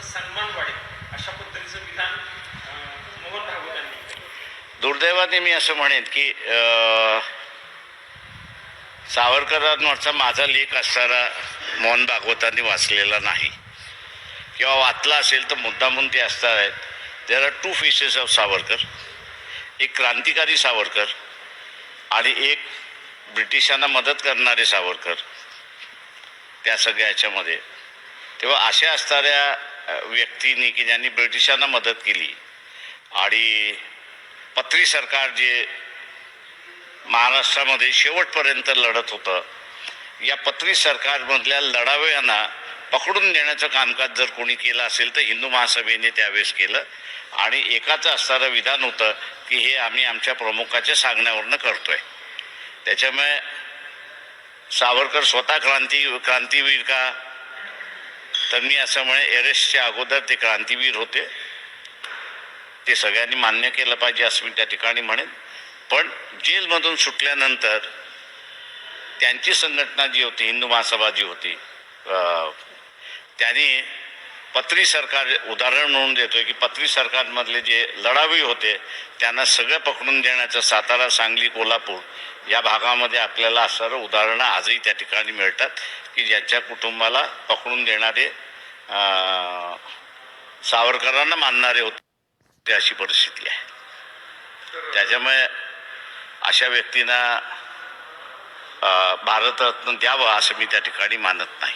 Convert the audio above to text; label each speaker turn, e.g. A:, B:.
A: सन्मान वाढेल अशा पद्धतीचं विधान मोहन भागवतांनी केलं.
B: दुर्दैवाने मी असं म्हणेन की सावरकरांवरचा माझा लेख असणारा मोहन भागवतांनी वाचलेला नाही किंवा वाचला असेल तर मुद्दामून ते असणार आहेत. There are two faces of Savarkar, एक क्रांतिकारी सावरकर आणि एक ब्रिटिशांना मदत करणारे सावरकर त्या सगळ्या ह्याच्यामध्ये. तेव्हा अशा असणाऱ्या व्यक्तींनी की ज्यांनी ब्रिटिशांना मदत केली आणि पत्री सरकार जे महाराष्ट्रामध्ये शेवटपर्यंत लढत होतं, या पत्री सरकारमधल्या लढाव्यांना पकडून देण्याचं कामकाज जर कोणी केलं असेल तर हिंदू महासभेने त्यावेळेस केलं. आणि एकाचं असणारं विधान होतं की हे आम्ही आमच्या प्रमुखाच्या सांगण्यावरनं करतोय. त्याच्यामुळे सावरकर स्वतः क्रांतीवीर का, तर मी असं म्हणे एरेस्टच्या अगोदर ते क्रांतीवीर होते. ते सगळ्यांनी मान्य केलं पाहिजे असं मी त्या ठिकाणी म्हणेन. पण जेलमधून सुटल्यानंतर त्यांची संघटना जी होती, हिंदू महासभा जी होती, त्यांनी पत्री सरकार उदाहरण म्हणून देतोय की पत्री सरकारमधले जे लढावी होते त्यांना सगळं पकडून देण्याचं सातारा, सांगली, कोल्हापूर या भागामध्ये आपल्याला असणारं उदाहरणं आजही त्या ठिकाणी मिळतात की ज्यांच्या कुटुंबाला पकडून देणारे सावरकरांना मानणारे होते, अशी परिस्थिती आहे. त्याच्यामुळे अशा व्यक्तींना भारतरत्न द्यावं असं मी त्या ठिकाणी मानत नाही.